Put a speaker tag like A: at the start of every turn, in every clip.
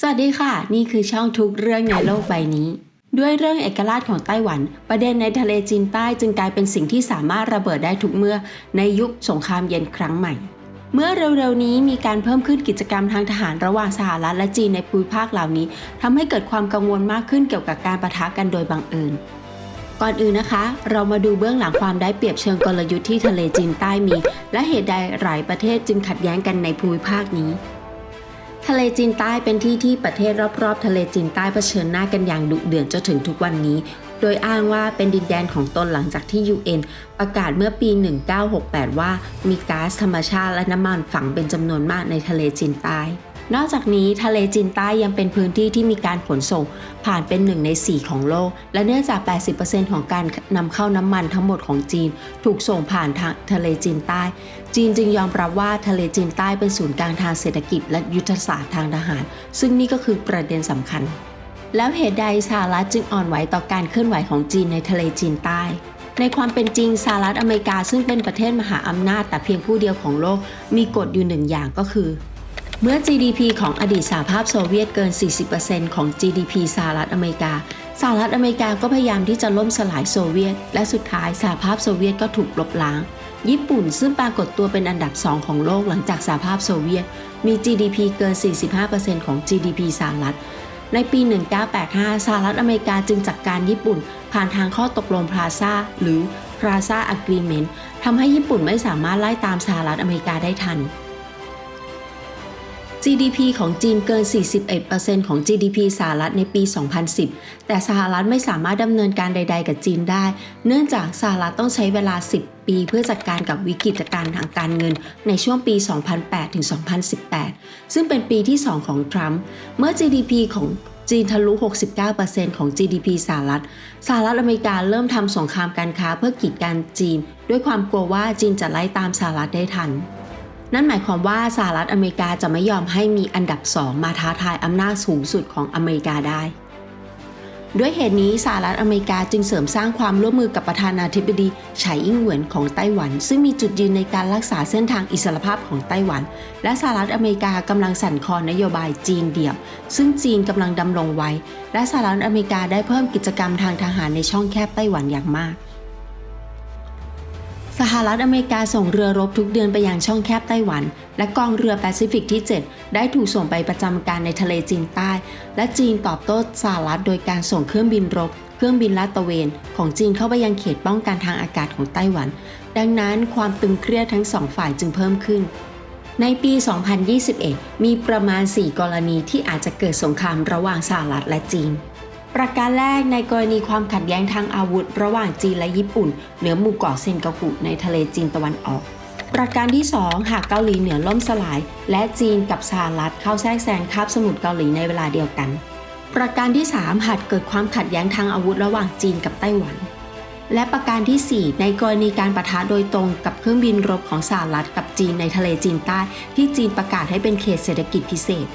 A: วัสดีค่ะนี่คือช่องทุกเรื่องในโลกใบนี้ด้วยเรื่องเอกราชของไต้หวันประเด็นในทะเลจีนใต้จึงกลายเป็นสิ่งที่สามารถระเบิดได้ทุกเมื่อในยุคสงครามเย็นครั้งใหม่เมื่อเร็วๆนี้มีการเพิ่มขึ้นกิจกรรมทางทหารระหว่างสหรัฐและจีนในภูมิภาคเหล่านี้ทำให้เกิดความกังวลมากขึ้นเกี่ยวกับการปะทะกันโดยบังเอิญก่อนอื่นนะคะเรามาดูเบื้องหลังความได้เปรียบเชิงกลยุทธ์ที่ทะเลจีนใต้มีและเหตุใดหลายประเทศจึงขัดแย้งกันในภูมิภาคนี้ทะเลจีนใต้เป็นที่ที่ประเทศรอบๆทะเลจีนใต้เผชิญหน้ากันอย่างดุเดือดจนถึงทุกวันนี้โดยอ้างว่าเป็นดินแดนของตนหลังจากที่ UN ประกาศเมื่อปี 1968 ว่ามีก๊าซธรรมชาติและน้ำมันฝังเป็นจำนวนมากในทะเลจีนใต้นอกจากนี้ทะเลจีนใต้ยังเป็นพื้นที่ที่มีการขนส่งผ่านเป็น1 ใน 4ของโลกและเนื่องจาก 80% ของการนำเข้าน้ำมันทั้งหมดของจีนถูกส่งผ่านทางทะเลจีนใต้จีนจึงยอมรับว่าทะเลจีนใต้เป็นศูนย์กลางทางเศรษฐกิจและยุทธศาสตร์ทางทหารซึ่งนี่ก็คือประเด็นสำคัญแล้วเหตุใดสหรัฐจึงอ่อนไหวต่อการเคลื่อนไหวของจีนในทะเลจีนใต้ในความเป็นจริงสหรัฐอเมริกาซึ่งเป็นประเทศมหาอำนาจแต่เพียงผู้เดียวของโลกมีกฎอยู่1 อย่างก็คือเมื่อ GDP ของอดีตสหภาพโซเวียตเกิน 40% ของ GDP สหรัฐอเมริกาก็พยายามที่จะล่มสลายโซเวียตและสุดท้ายสหภาพโซเวียตก็ถูกลบล้างญี่ปุ่นซึ่งปรากฏตัวเป็นอันดับ2ของโลกหลังจากสหภาพโซเวียตมี GDP เกิน 45% ของ GDP สหรัฐในปี 1985 สหรัฐอเมริกาจึงจัดการญี่ปุ่นผ่านทางข้อตกลงพลาซ่าหรือ Plaza Agreement ทำให้ญี่ปุ่นไม่สามารถไล่ตามสหรัฐอเมริกาได้ทันGDP ของจีนเกิน 41% ของ GDP สหรัฐในปี 2010 แต่สหรัฐไม่สามารถดำเนินการใดๆกับจีนได้เนื่องจากสหรัฐต้องใช้เวลา 10 ปีเพื่อจัดการกับวิกฤตการณ์ทางการเงินในช่วงปี 2008 ถึง 2018 ซึ่งเป็นปีที่ 2 ของทรัมป์ เมื่อ GDP ของจีนทะลุ 69% ของ GDP สหรัฐอเมริกาเริ่มทำสงครามการค้าเพื่อกีดกันจีนด้วยความกลัวว่าจีนจะไล่ตามสหรัฐได้ทันนั่นหมายความว่าสหรัฐอเมริกาจะไม่ยอมให้มีอันดับ2มาท้าทายอำนาจสูงสุดของอเมริกาได้ด้วยเหตุนี้สหรัฐอเมริกาจึงเสริมสร้างความร่วมมือกับประธานาธิบดีไฉอิงเหวินของไต้หวันซึ่งมีจุดยืนในการรักษาเส้นทางอิสรภาพของไต้หวันและสหรัฐอเมริกากำลังสั่นคลอนนโยบายจีนเดี่ยวซึ่งจีนกำลังดำรงไว้และสหรัฐอเมริกาได้เพิ่มกิจกรรมทางทหารในช่องแคบไต้หวันอย่างมากสหรัฐอเมริกาส่งเรือรบทุกเดือนไปยังช่องแคบไต้หวันและกองเรือแปซิฟิกที่ 7 ได้ถูกส่งไปประจำการในทะเลจีนใต้และจีนตอบโต้สหรัฐโดยการส่งเครื่องบินรบเครื่องบินลาดตระเวนของจีนเข้าไปยังเขตป้องกันทางอากาศของไต้หวันดังนั้นความตึงเครียดทั้ง2 ฝ่ายจึงเพิ่มขึ้นในปี 2021 มีประมาณ 4 กรณีที่อาจจะเกิดสงครามระหว่างสหรัฐและจีนประการแรกในกรณีความขัดแย้งทางอาวุธระหว่างจีนและญี่ปุ่นเหนือหมู่เกาะเซนกากุในทะเลจีนตะวันออกประการที่ 2 หากเกาหลีเหนือล่มสลายและจีนกับสหรัฐเข้าแทรกแซงคาบสมุทรเกาหลีในเวลาเดียวกันประการที่ 3 หากเกิดความขัดแย้งทางอาวุธระหว่างจีนกับไต้หวันและประการที่ 4 ในกรณีการปะทะโดยตรงกับเครื่องบินรบของสหรัฐกับจีนในทะเลจีนใต้ที่จีนประกาศให้เป็นเขตเศรษฐกิจพิเศษ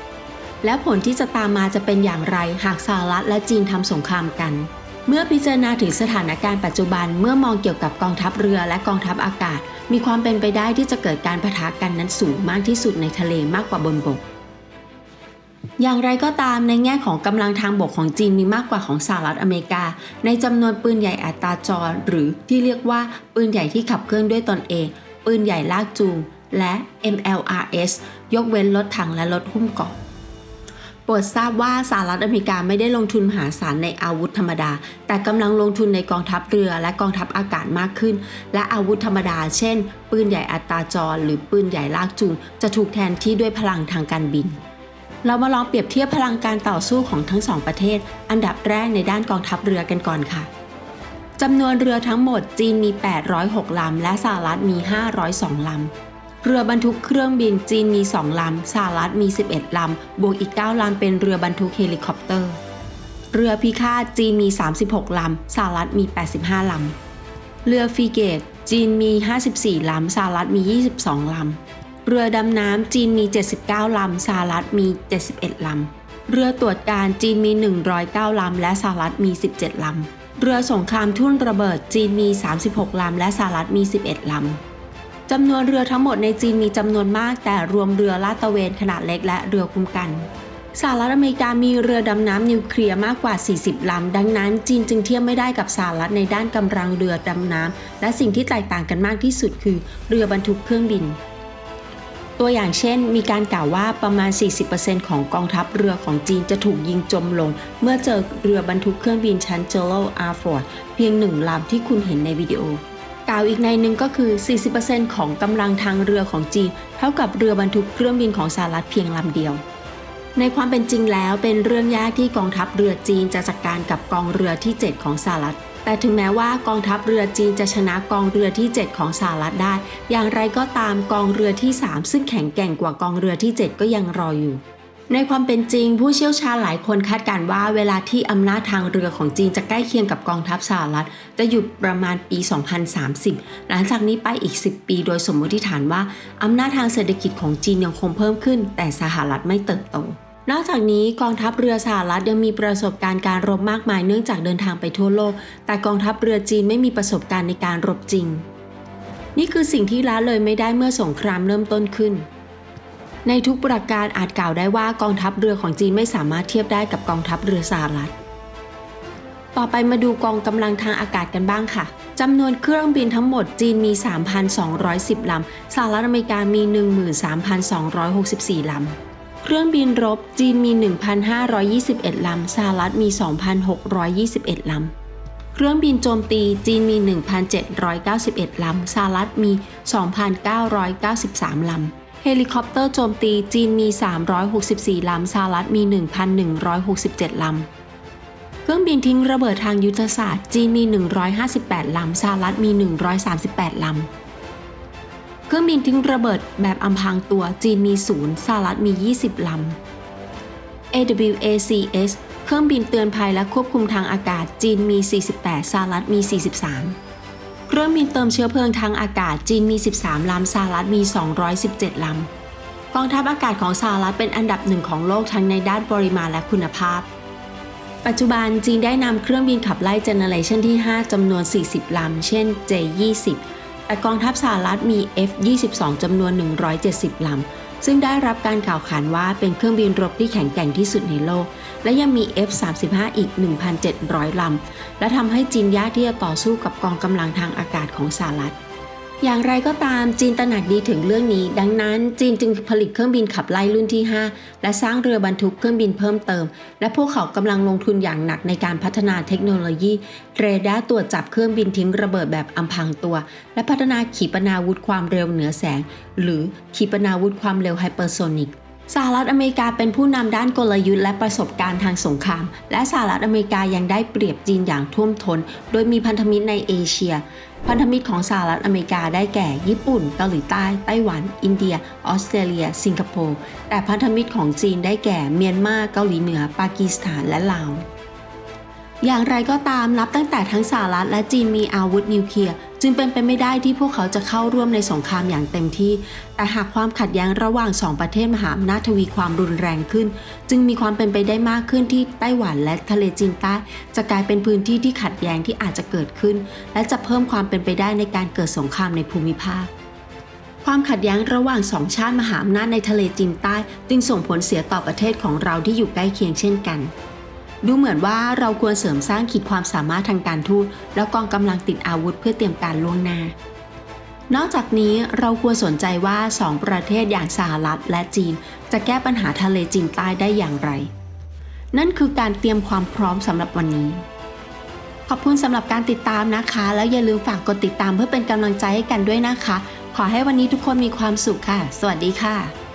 A: และผลที่จะตามมาจะเป็นอย่างไรหากสหรัฐและจีนทำสงครามกันเมื่อพิจารณาถึงสถานการณ์ปัจจุบันเมื่อมองเกี่ยวกับกองทัพเรือและกองทัพอากาศมีความเป็นไปได้ที่จะเกิดการปะทะกันนั้นสูงมากที่สุดในทะเลมากกว่าบนบกอย่างไรก็ตามในแง่ของกำลังทางบกของจีนมีมากกว่าของสหรัฐอเมริกาในจำนวนปืนใหญ่อัตราจรหรือที่เรียกว่าปืนใหญ่ที่ขับเคลื่อนด้วยตนเองปืนใหญ่ลากจูงและ MLRS ยกเว้นรถถังและรถหุ้มเกราะโปรดทราบว่าสหรัฐอเมริกาไม่ได้ลงทุนมหาศาลในอาวุธธรรมดาแต่กำลังลงทุนในกองทัพเรือและกองทัพอากาศมากขึ้นและอาวุธธรรมดาเช่นปืนใหญ่อัตราจรหรือปืนใหญ่ลากจูงจะถูกแทนที่ด้วยพลังทางการบินเรามาลองเปรียบเทียบพลังการต่อสู้ของทั้ง2ประเทศอันดับแรกในด้านกองทัพเรือกันก่อนค่ะจำนวนเรือทั้งหมดจีนมี806ลำและสหรัฐมี502ลำเรือบรรทุกเครื่องบินจีนมี2ลำสหรัฐมี11ลำบวกอีก9ลำเป็นเรือบรรทุกเฮลิคอปเตอร์เรือพิฆาตจีนมี36ลำสหรัฐมี85ลำเรือฟริเกตจีนมี54ลำสหรัฐมี22ลำเรือดำน้ำจีนมี79ลำสหรัฐมี71ลำเรือตรวจการจีนมี109ลำและสหรัฐมี17ลำเรือสงครามทุ่นระเบิดจีนมี36ลำและสหรัฐมี11ลำจำนวนเรือทั้งหมดในจีนมีจำนวนมากแต่รวมเรือลาดตระเวนขนาดเล็กและเรือคุ้มกัน สหรัฐอเมริกามีเรือดำน้ำนิวเคลียร์มากกว่า 40 ลำ ดังนั้นจีนจึงเทียบไม่ได้กับสหรัฐในด้านกำลังเรือดำน้ำและสิ่งที่แตกต่างกันมากที่สุดคือเรือบรรทุกเครื่องบินตัวอย่างเช่นมีการกล่าวว่าประมาณ 40% ของกองทัพเรือของจีนจะถูกยิงจมลงเมื่อเจอเรือบรรทุกเครื่องบินชั้น Gerald R. Ford เพียง1 ลำที่คุณเห็นในวิดีโอกล่าวอีกในหนึ่งก็คือ 40% ของกำลังทางเรือของจีนเท่ากับเรือบรรทุกเครื่องบินของสหรัฐเพียงลำเดียวในความเป็นจริงแล้วเป็นเรื่องยากที่กองทัพเรือจีนจะจัดการกับกองเรือที่ 7 ของสหรัฐแต่ถึงแม้ว่ากองทัพเรือจีนจะชนะกองเรือที่ 7 ของสหรัฐได้อย่างไรก็ตามกองเรือที่ 3 ซึ่งแข็งแกร่งกว่ากองเรือที่ 7 ก็ยังรออยู่ในความเป็นจริงผู้เชี่ยวชาญหลายคนคาดการณ์ว่าเวลาที่อำนาจทางเรือของจีนจะใกล้เคียงกับกองทัพสหรัฐจะอยู่ประมาณปี 2030 หลังจากนี้ไปอีก 10 ปีโดยสมมติฐานว่าอำนาจทางเศรษฐกิจของจีนยังคงเพิ่มขึ้นแต่สหรัฐไม่เติบโตนอกจากนี้กองทัพเรือสหรัฐยังมีประสบการณ์การรบมากมายเนื่องจากเดินทางไปทั่วโลกแต่กองทัพเรือจีนไม่มีประสบการณ์ในการรบจริงนี่คือสิ่งที่ละเลยไม่ได้เมื่อสงครามเริ่มต้นขึ้นในทุกประการอาจกล่าวได้ว่ากองทัพเรือของจีนไม่สามารถเทียบได้กับกองทัพเรือสหรัฐต่อไปมาดูกองกำลังทางอากาศกันบ้างค่ะจำนวนเครื่องบินทั้งหมดจีนมี 3,210 ลำสหรัฐอเมริกามี 13,264 ลำเครื่องบินรบจีนมี 1,521 ลำสหรัฐมี 2,621 ลำเครื่องบินโจมตีจีนมี 1,791 ลำสหรัฐมี 2,993 ลำเฮลิคอปเตอร์โจมตีจีนมี 364 ลำสหรัฐมี 1,167 ลำเครื่องบินทิ้งระเบิดทางยุทธศาสตร์จีนมี 158 ลำสหรัฐมี 138 ลำเครื่องบินทิ้งระเบิดแบบอำพรางตัวจีนมี0สหรัฐมี20 ลำ AWACS เครื่องบินเตือนภัยและควบคุมทางอากาศจีนมี48สหรัฐมี43เครื่องบินเติมเชื้อเพลิงทางอากาศจีนมี13ลำสหรัฐมี217ลำกองทัพอากาศของสหรัฐเป็นอันดับ1ของโลกทั้งในด้านปริมาณและคุณภาพปัจจุบันจีนได้นำเครื่องบินขับไล่เจเนอเรชันที่5จำนวน40ลำเช่น J-20แต่กองทัพสหรัฐมี F-22 จำนวน170ลำซึ่งได้รับการกล่าวขานว่าเป็นเครื่องบินรบที่แข็งแกร่งที่สุดในโลกและยังมี F-35 อีก 1,700 ลำและทำให้จีนยากที่จะต่อสู้กับกองกำลังทางอากาศของสหรัฐอย่างไรก็ตามจีนตระหนักดีถึงเรื่องนี้ดังนั้นจีนจึงผลิตเครื่องบินขับไล่รุ่นที่ 5และสร้างเรือบรรทุกเครื่องบินเพิ่มเติมและพวกเขากำลังลงทุนอย่างหนักในการพัฒนาเทคโนโลยีเรดาร์ตรวจจับเครื่องบินทิ้งระเบิดแบบอำพรางตัวและพัฒนาขีปนาวุธความเร็วเหนือแสงหรือขีปนาวุธความเร็วไฮเปอร์โซนิกสหรัฐอเมริกาเป็นผู้นำด้านกลยุทธ์และประสบการณ์ทางสงครามและสหรัฐอเมริกายังได้เปรียบจีนอย่างท่วมท้นโดยมีพันธมิตรในเอเชียพันธมิตรของสหรัฐอเมริกาได้แก่ญี่ปุ่นเกาหลีใต้ไต้หวันอินเดียออสเตรเลียสิงคโปร์แต่พันธมิตรของจีนได้แก่เมียนมาเกาหลีเหนือปากีสถานและลาวอย่างไรก็ตามนับตั้งแต่ทั้งสหรัฐและจีนมีอาวุธนิวเคลียร์จึงเป็นไปไม่ได้ที่พวกเขาจะเข้าร่วมในสงครามอย่างเต็มที่แต่หากความขัดแย้งระหว่าง2ประเทศมหาอำนาจทวีความรุนแรงขึ้นจึงมีความเป็นไปได้มากขึ้นที่ไต้หวันและทะเลจีนใต้จะกลายเป็นพื้นที่ที่ขัดแย้งที่อาจจะเกิดขึ้นและจะเพิ่มความเป็นไปได้ในการเกิดสงครามในภูมิภาคความขัดแย้งระหว่าง2ชาติมหาอำนาจในทะเลจีนใต้จึงส่งผลเสียต่อประเทศของเราที่อยู่ใกล้เคียงเช่นกันดูเหมือนว่าเราควรเสริมสร้างขีดความสามารถทางการทูตและกองกำลังติดอาวุธเพื่อเตรียมการล่วงหน้านอกจากนี้เราควรสนใจว่า2ประเทศอย่างสหรัฐและจีนจะแก้ปัญหาทะเลจีนใต้ได้อย่างไรนั่นคือการเตรียมความพร้อมสำหรับวันนี้ขอบคุณสำหรับการติดตามนะคะแล้วอย่าลืมฝากกดติดตามเพื่อเป็นกำลังใจให้กันด้วยนะคะขอให้วันนี้ทุกคนมีความสุขค่ะสวัสดีค่ะ